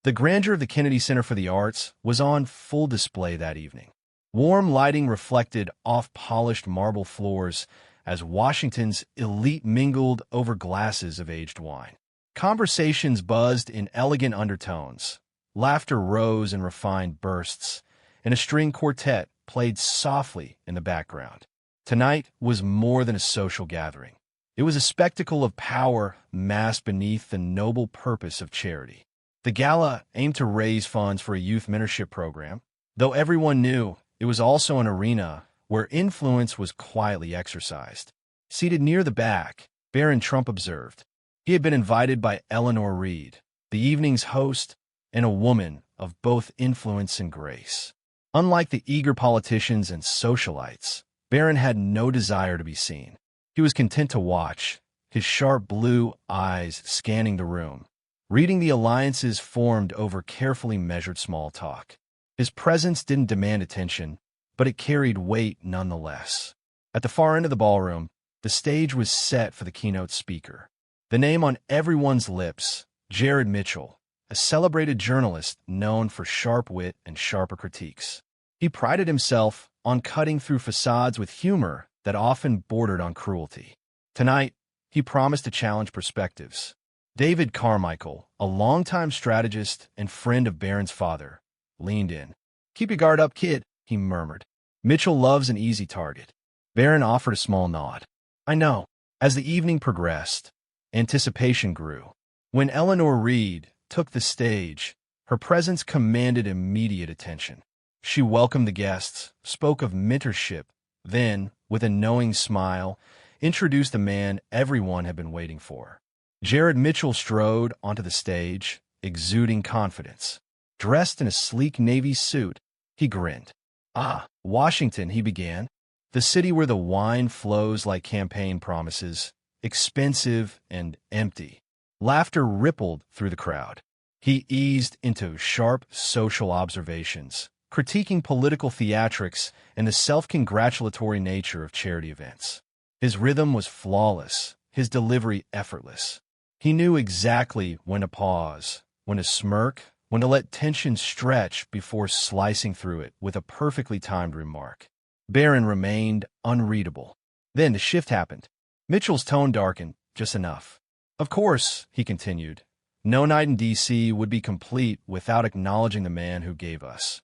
The grandeur of the Kennedy Center for the Arts was on full display that evening. Warm lighting reflected off polished marble floors as Washington's elite mingled over glasses of aged wine. Conversations buzzed in elegant undertones. Laughter rose in refined bursts, and a string quartet played softly in the background. Tonight was more than a social gathering. It was a spectacle of power masked beneath the noble purpose of charity. The gala aimed to raise funds for a youth mentorship program, though everyone knew it was also an arena where influence was quietly exercised. Seated near the back, Barron Trump observed. He had been invited by Eleanor Reed, the evening's host, and a woman of both influence and grace. Unlike the eager politicians and socialites, Barron had no desire to be seen. He was content to watch, his sharp blue eyes scanning the room, reading the alliances formed over carefully measured small talk. His presence didn't demand attention, but it carried weight nonetheless. At the far end of the ballroom, the stage was set for the keynote speaker. The name on everyone's lips, Jared Mitchell, a celebrated journalist known for sharp wit and sharper critiques. He prided himself on cutting through facades with humor that often bordered on cruelty. Tonight, he promised to challenge perspectives. David Carmichael, a longtime strategist and friend of Barron's father, leaned in. "Keep your guard up, kid," he murmured. "Mitchell loves an easy target." Barron offered a small nod. "I know." As the evening progressed, anticipation grew. When Eleanor Reed took the stage, her presence commanded immediate attention. She welcomed the guests, spoke of mentorship, then, with a knowing smile, introduced the man everyone had been waiting for. Jared Mitchell strode onto the stage, exuding confidence. Dressed in a sleek navy suit, he grinned. "Ah, Washington," he began. "The city where the wine flows like campaign promises, expensive and empty." Laughter rippled through the crowd. He eased into sharp social observations, critiquing political theatrics and the self-congratulatory nature of charity events. His rhythm was flawless, his delivery effortless. He knew exactly when to pause, when to smirk, when to let tension stretch before slicing through it with a perfectly timed remark. Barron remained unreadable. Then the shift happened. Mitchell's tone darkened just enough. "Of course," he continued, "no night in D.C. would be complete without acknowledging the man who gave us,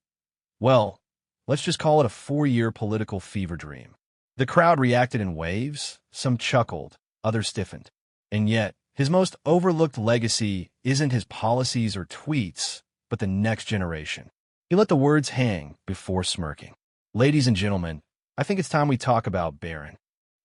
well, let's just call it a 4-year political fever dream." The crowd reacted in waves. Some chuckled, others stiffened. And yet, his most overlooked legacy isn't his policies or tweets, but the next generation. He let the words hang before smirking. "Ladies and gentlemen, I think it's time we talk about Barron."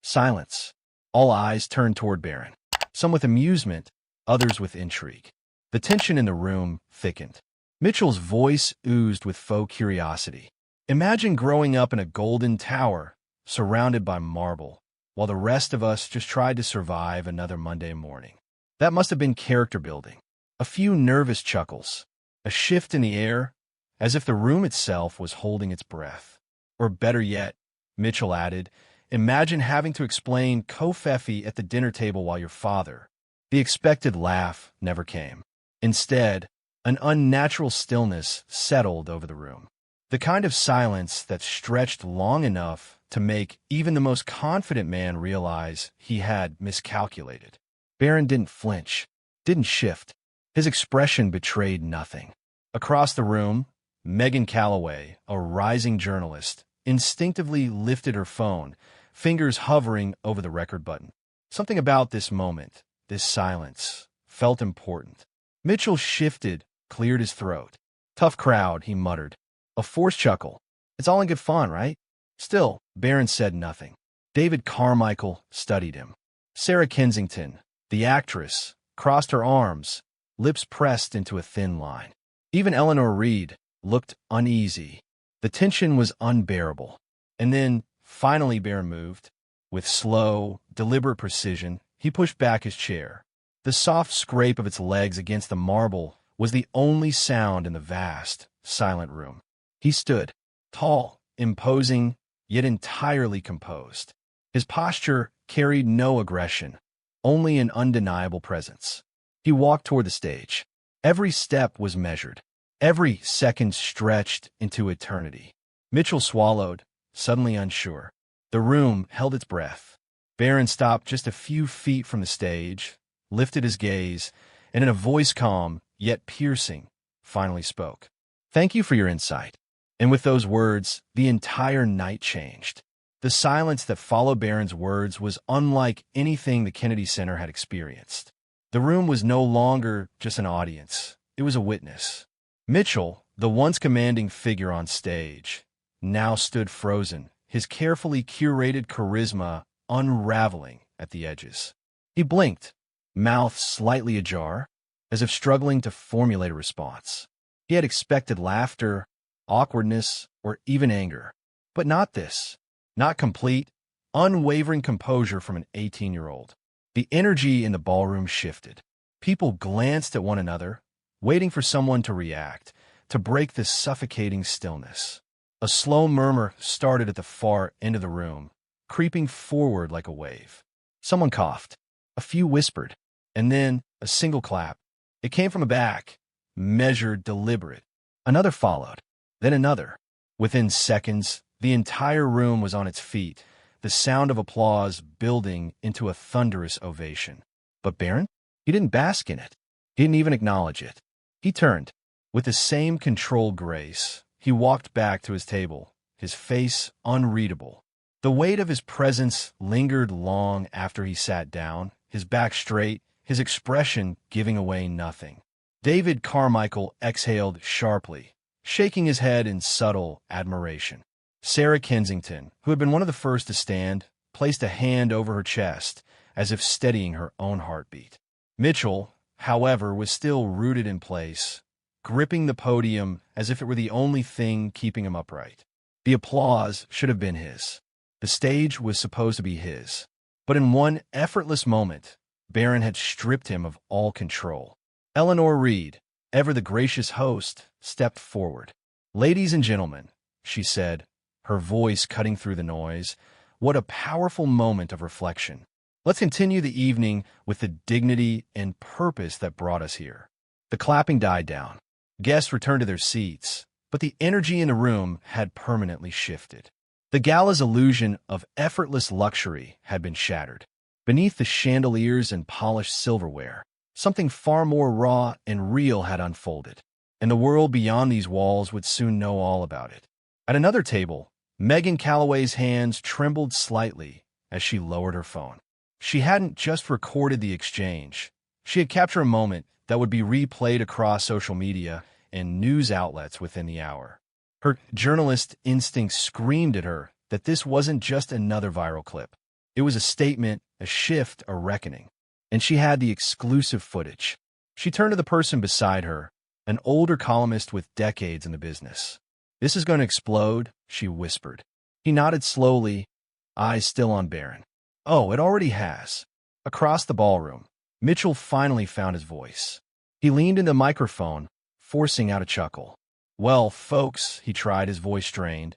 Silence. All eyes turned toward Barron, some with amusement, others with intrigue. The tension in the room thickened. Mitchell's voice oozed with faux curiosity. "Imagine growing up in a golden tower, surrounded by marble, while the rest of us just tried to survive another Monday morning. That must have been character building." A few nervous chuckles, a shift in the air, as if the room itself was holding its breath. "Or better yet," Mitchell added, "imagine having to explain covfefe at the dinner table while your father—" The expected laugh never came. Instead, an unnatural stillness settled over the room. The kind of silence that stretched long enough to make even the most confident man realize he had miscalculated. Barron didn't flinch, didn't shift. His expression betrayed nothing. Across the room, Megan Calloway, a rising journalist, instinctively lifted her phone, fingers hovering over the record button. Something about this moment, this silence, felt important. Mitchell shifted, cleared his throat. "Tough crowd," he muttered. A forced chuckle. "It's all in good fun, right?" Still, Barron said nothing. David Carmichael studied him. Sarah Kensington, the actress, crossed her arms, lips pressed into a thin line. Even Eleanor Reed looked uneasy. The tension was unbearable. And then, finally, Barron moved. With slow, deliberate precision, he pushed back his chair. The soft scrape of its legs against the marble was the only sound in the vast, silent room. He stood, tall, imposing, yet entirely composed. His posture carried no aggression, only an undeniable presence. He walked toward the stage. Every step was measured. Every second stretched into eternity. Mitchell swallowed, suddenly unsure. The room held its breath. Barron stopped just a few feet from the stage, lifted his gaze, and in a voice calm, yet piercing, finally spoke. "Thank you for your insight." And with those words, the entire night changed. The silence that followed Barron's words was unlike anything the Kennedy Center had experienced. The room was no longer just an audience. It was a witness. Mitchell, the once commanding figure on stage, now stood frozen, his carefully curated charisma unraveling at the edges. He blinked, mouth slightly ajar, as if struggling to formulate a response. He had expected laughter, awkwardness, or even anger. But not this. Not complete, unwavering composure from an 18-year-old. The energy in the ballroom shifted. People glanced at one another, waiting for someone to react, to break this suffocating stillness. A slow murmur started at the far end of the room, creeping forward like a wave. Someone coughed. A few whispered. And then a single clap. It came from a back, measured, deliberate. Another followed. Then another. Within seconds, the entire room was on its feet, the sound of applause building into a thunderous ovation. But Barron? He didn't bask in it. He didn't even acknowledge it. He turned. With the same controlled grace, he walked back to his table, his face unreadable. The weight of his presence lingered long after he sat down, his back straight, his expression giving away nothing. David Carmichael exhaled sharply, shaking his head in subtle admiration. Sarah Kensington, who had been one of the first to stand, placed a hand over her chest, as if steadying her own heartbeat. Mitchell, however, was still rooted in place, gripping the podium as if it were the only thing keeping him upright. The applause should have been his. The stage was supposed to be his. But in one effortless moment, Barron had stripped him of all control. Eleanor Reed, ever the gracious host, stepped forward. "Ladies and gentlemen," she said, her voice cutting through the noise, "what a powerful moment of reflection. Let's continue the evening with the dignity and purpose that brought us here." The clapping died down. Guests returned to their seats, but the energy in the room had permanently shifted. The gala's illusion of effortless luxury had been shattered. Beneath the chandeliers and polished silverware, something far more raw and real had unfolded, and the world beyond these walls would soon know all about it. At another table, Megan Calloway's hands trembled slightly as she lowered her phone. She hadn't just recorded the exchange. She had captured a moment that would be replayed across social media and news outlets within the hour. Her journalist instinct screamed at her that this wasn't just another viral clip. It was a statement, a shift, a reckoning. And she had the exclusive footage. She turned to the person beside her, an older columnist with decades in the business. "This is going to explode," she whispered. He nodded slowly, eyes still on Barron. "Oh, it already has." Across the ballroom, Mitchell finally found his voice. He leaned into the microphone, forcing out a chuckle. "Well, folks," he tried, his voice strained,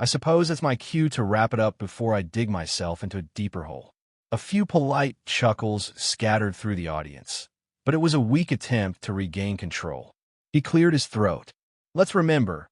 "I suppose it's my cue to wrap it up before I dig myself into a deeper hole." A few polite chuckles scattered through the audience, but it was a weak attempt to regain control. He cleared his throat. "Let's remember,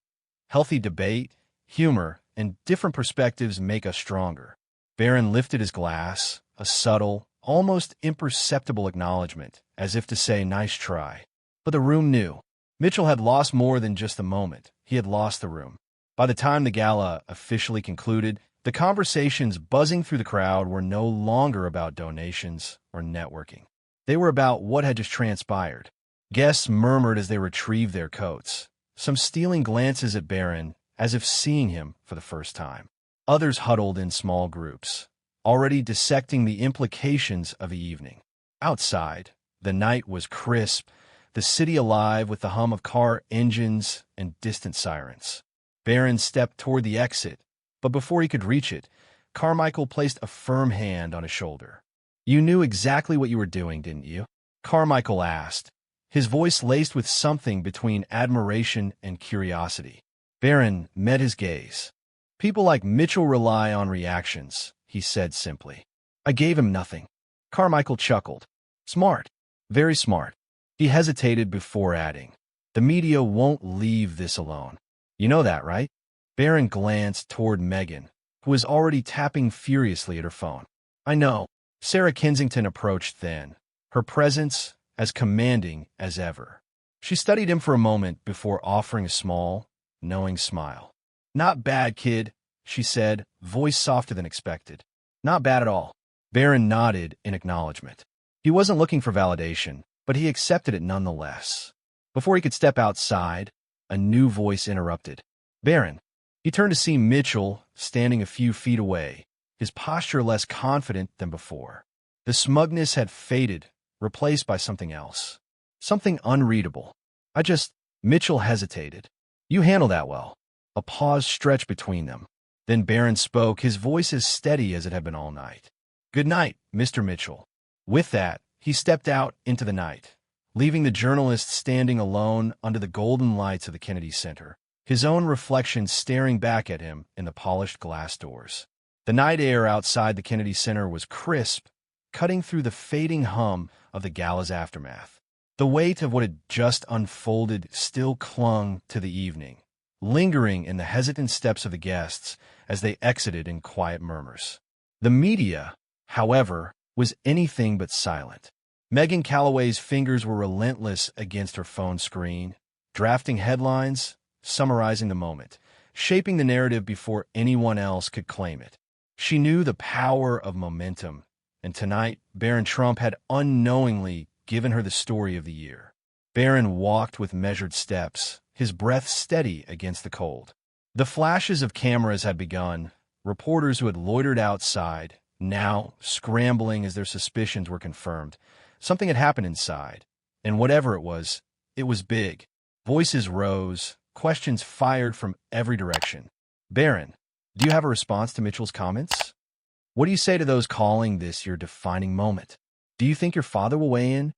healthy debate, humor, and different perspectives make us stronger." Barron lifted his glass, a subtle, almost imperceptible acknowledgement, as if to say, "Nice try." But the room knew. Mitchell had lost more than just the moment. He had lost the room. By the time the gala officially concluded, the conversations buzzing through the crowd were no longer about donations or networking. They were about what had just transpired. Guests murmured as they retrieved their coats, some stealing glances at Barron as if seeing him for the first time. Others huddled in small groups, already dissecting the implications of the evening. Outside, the night was crisp, the city alive with the hum of car engines and distant sirens. Barron stepped toward the exit, but before he could reach it, Carmichael placed a firm hand on his shoulder. "You knew exactly what you were doing, didn't you?" Carmichael asked, his voice laced with something between admiration and curiosity. Barron met his gaze. "People like Mitchell rely on reactions," he said simply. "I gave him nothing." Carmichael chuckled. "Smart. Very smart." He hesitated before adding, "The media won't leave this alone. You know that, right?" Barron glanced toward Megan, who was already tapping furiously at her phone. "I know." Sarah Kensington approached then, her presence as commanding as ever. She studied him for a moment before offering a small, knowing smile. "Not bad, kid," she said, voice softer than expected. "Not bad at all." Barron nodded in acknowledgement. He wasn't looking for validation, but he accepted it nonetheless. Before he could step outside, a new voice interrupted. "Barron." He turned to see Mitchell standing a few feet away, his posture less confident than before. The smugness had faded, replaced by something else. Something unreadable. Mitchell hesitated. "You handle that well." A pause stretched between them. Then Barron spoke, his voice as steady as it had been all night. "Good night, Mr. Mitchell." With that, he stepped out into the night, leaving the journalist standing alone under the golden lights of the Kennedy Center, his own reflection staring back at him in the polished glass doors. The night air outside the Kennedy Center was crisp, cutting through the fading hum of the gala's aftermath. The weight of what had just unfolded still clung to the evening, lingering in the hesitant steps of the guests as they exited in quiet murmurs. The media, however, was anything but silent. Megan Calloway's fingers were relentless against her phone screen, drafting headlines, summarizing the moment, shaping the narrative before anyone else could claim it. She knew the power of momentum, and tonight Barron Trump had unknowingly given her the story of the year. Barron walked with measured steps, his breath steady against the cold. The flashes of cameras had begun, reporters who had loitered outside, now scrambling as their suspicions were confirmed. Something had happened inside, and whatever it was big. Voices rose, questions fired from every direction. "Barron, do you have a response to Mitchell's comments? What do you say to those calling this your defining moment? Do you think your father will weigh in?"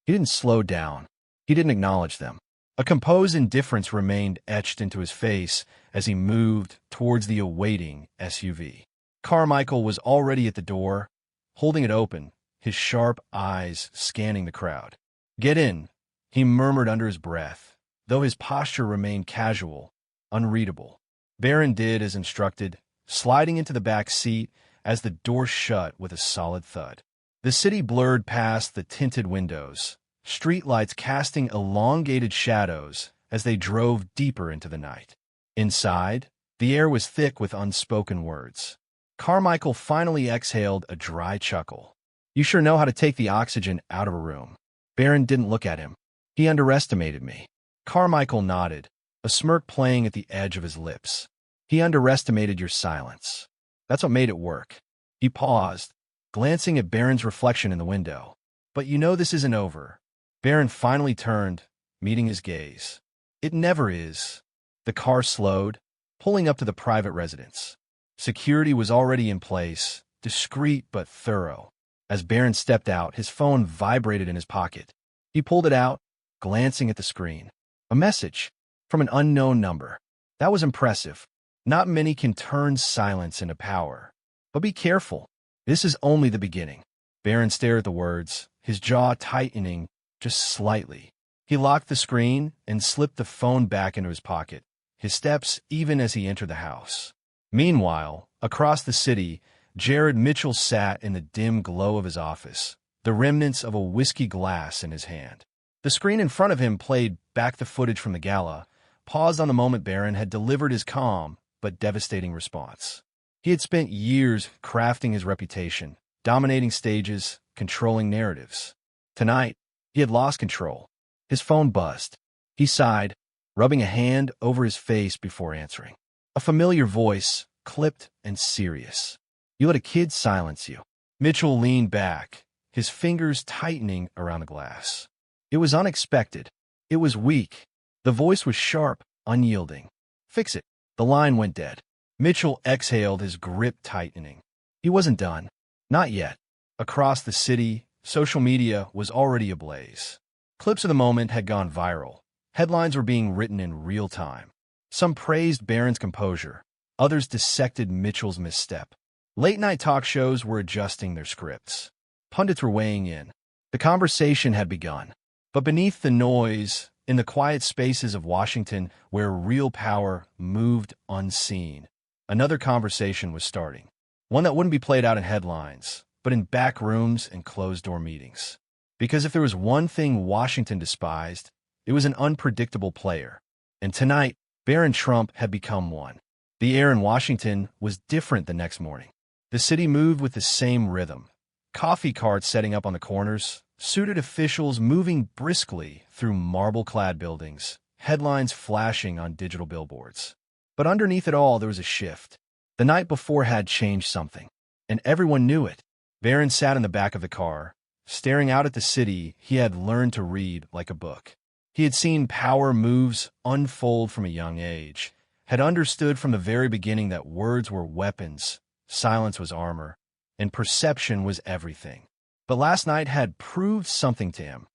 He didn't slow down. He didn't acknowledge them. A composed indifference remained etched into his face as he moved towards the awaiting SUV. Carmichael was already at the door, holding it open, his sharp eyes scanning the crowd. "Get in," he murmured under his breath, though his posture remained casual, unreadable. Barron did as instructed, sliding into the back seat as the door shut with a solid thud. The city blurred past the tinted windows, streetlights casting elongated shadows as they drove deeper into the night. Inside, the air was thick with unspoken words. Carmichael finally exhaled a dry chuckle. "You sure know how to take the oxygen out of a room." Barron didn't look at him. "He underestimated me." Carmichael nodded, a smirk playing at the edge of his lips. "He underestimated your silence. That's what made it work." He paused, glancing at Barron's reflection in the window. "But you know this isn't over." Barron finally turned, meeting his gaze. "It never is." The car slowed, pulling up to the private residence. Security was already in place, discreet but thorough. As Barron stepped out, his phone vibrated in his pocket. He pulled it out, glancing at the screen. A message from an unknown number. That was impressive. Not many can turn silence into power. But be careful. This is only the beginning. Barron stared at the words, his jaw tightening just slightly. He locked the screen and slipped the phone back into his pocket, his steps even as he entered the house. Meanwhile, across the city, Jared Mitchell sat in the dim glow of his office, the remnants of a whiskey glass in his hand. The screen in front of him played back the footage from the gala, paused on the moment Barron had delivered his calm but devastating response. He had spent years crafting his reputation, dominating stages, controlling narratives. Tonight, he had lost control. His phone buzzed. He sighed, rubbing a hand over his face before answering. A familiar voice, clipped and serious. "You let a kid silence you." Mitchell leaned back, his fingers tightening around the glass. It was unexpected. It was weak. The voice was sharp, unyielding. "Fix it." The line went dead. Mitchell exhaled, his grip tightening. He wasn't done. Not yet. Across the city, social media was already ablaze. Clips of the moment had gone viral. Headlines were being written in real time. Some praised Barron's composure. Others dissected Mitchell's misstep. Late-night talk shows were adjusting their scripts. Pundits were weighing in. The conversation had begun. But beneath the noise, in the quiet spaces of Washington where real power moved unseen, another conversation was starting. One that wouldn't be played out in headlines, but in back rooms and closed-door meetings. Because if there was one thing Washington despised, it was an unpredictable player. And tonight, Barron Trump had become one. The air in Washington was different the next morning. The city moved with the same rhythm. Coffee carts setting up on the corners, suited officials moving briskly through marble-clad buildings, headlines flashing on digital billboards. But underneath it all, there was a shift. The night before had changed something, and everyone knew it. Barron sat in the back of the car, staring out at the city he had learned to read like a book. He had seen power moves unfold from a young age, had understood from the very beginning that words were weapons, silence was armor, and perception was everything. But last night had proved something to him.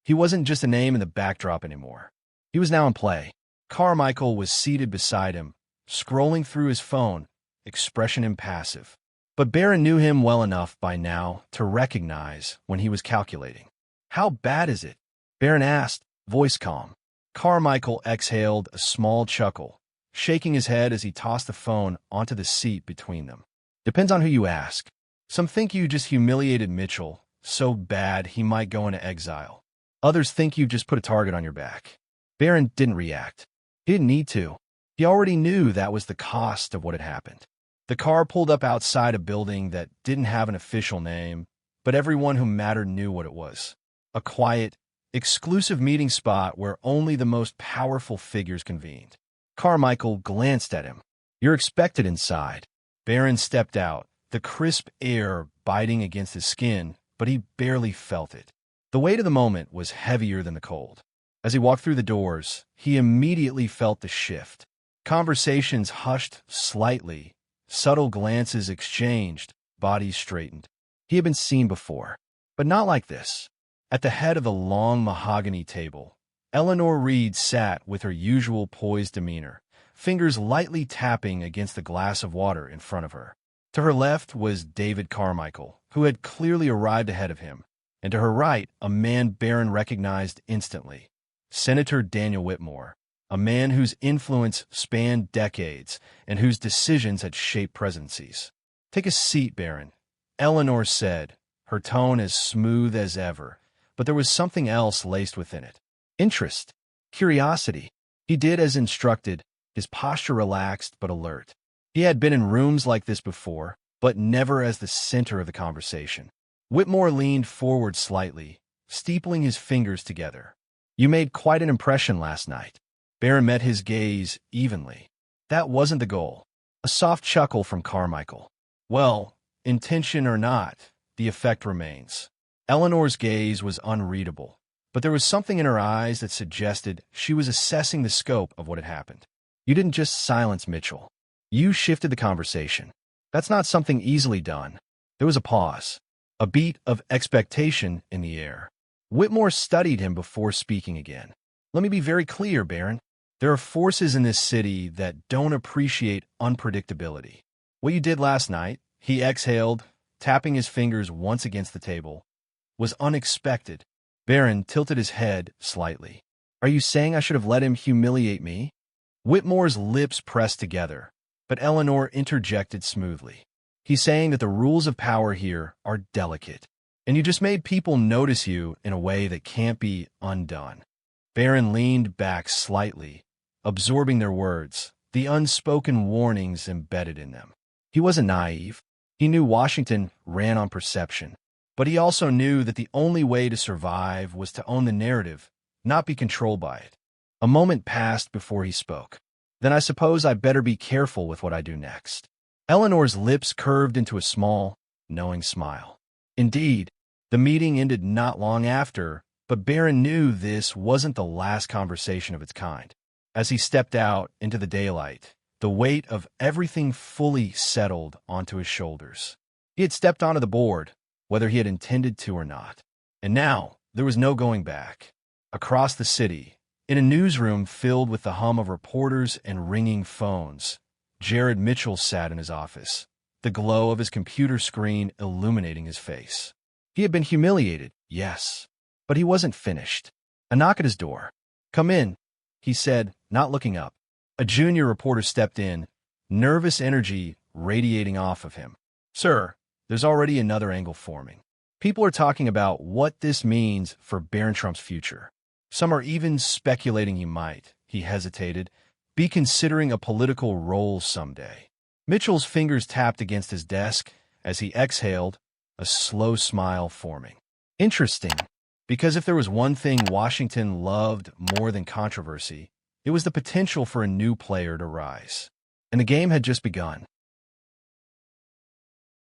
He wasn't just a name in the backdrop anymore. He was now in play. Carmichael was seated beside him, scrolling through his phone, expression impassive. But Barron knew him well enough by now to recognize when he was calculating. "How bad is it?" Barron asked, voice calm. Carmichael exhaled a small chuckle, shaking his head as he tossed the phone onto the seat between them. "Depends on who you ask. Some think you just humiliated Mitchell so bad he might go into exile. Others think you just put a target on your back." Barron didn't react. He didn't need to. He already knew that was the cost of what had happened. The car pulled up outside a building that didn't have an official name, but everyone who mattered knew what it was. A quiet, exclusive meeting spot where only the most powerful figures convened. Carmichael glanced at him. "You're expected inside." Barron stepped out, the crisp air biting against his skin, but he barely felt it. The weight of the moment was heavier than the cold. As he walked through the doors, he immediately felt the shift. Conversations hushed slightly, subtle glances exchanged, bodies straightened. He had been seen before, but not like this. At the head of the long mahogany table, Eleanor Reed sat with her usual poised demeanor, fingers lightly tapping against the glass of water in front of her. To her left was David Carmichael, who had clearly arrived ahead of him, and to her right, a man Barron recognized instantly, Senator Daniel Whitmore, a man whose influence spanned decades and whose decisions had shaped presidencies. "Take a seat, Barron," Eleanor said, her tone as smooth as ever, but there was something else laced within it. Interest, curiosity. He did as instructed, his posture relaxed but alert. He had been in rooms like this before, but never as the center of the conversation. Whitmore leaned forward slightly, steepling his fingers together. "You made quite an impression last night." Barron met his gaze evenly. That wasn't the goal. A soft chuckle from Carmichael. "Well, intention or not, the effect remains." Eleanor's gaze was unreadable, but there was something in her eyes that suggested she was assessing the scope of what had happened. "You didn't just silence Mitchell. You shifted the conversation. That's not something easily done." There was a pause, a beat of expectation in the air. Whitmore studied him before speaking again. "Let me be very clear, Barron. There are forces in this city that don't appreciate unpredictability. What you did last night," he exhaled, tapping his fingers once against the table, "was unexpected." Barron tilted his head slightly. "Are you saying I should have let him humiliate me?" Whitmore's lips pressed together, but Eleanor interjected smoothly. "He's saying that the rules of power here are delicate, and you just made people notice you in a way that can't be undone." Barron leaned back slightly, absorbing their words, the unspoken warnings embedded in them. He wasn't naive. He knew Washington ran on perception, but he also knew that the only way to survive was to own the narrative, not be controlled by it. A moment passed before he spoke. "Then I suppose I better be careful with what I do next." Eleanor's lips curved into a small, knowing smile. Indeed, the meeting ended not long after, but Barron knew this wasn't the last conversation of its kind. As he stepped out into the daylight, the weight of everything fully settled onto his shoulders. He had stepped onto the board, whether he had intended to or not. And now, there was no going back. Across the city, in a newsroom filled with the hum of reporters and ringing phones, Jared Mitchell sat in his office, the glow of his computer screen illuminating his face. He had been humiliated, yes, but he wasn't finished. A knock at his door. "Come in," he said, not looking up. A junior reporter stepped in, nervous energy radiating off of him. "Sir, there's already another angle forming. People are talking about what this means for Barron Trump's future. Some are even speculating he hesitated, be considering a political role someday." Mitchell's fingers tapped against his desk as he exhaled, a slow smile forming. Interesting, because if there was one thing Washington loved more than controversy, it was the potential for a new player to rise. And the game had just begun.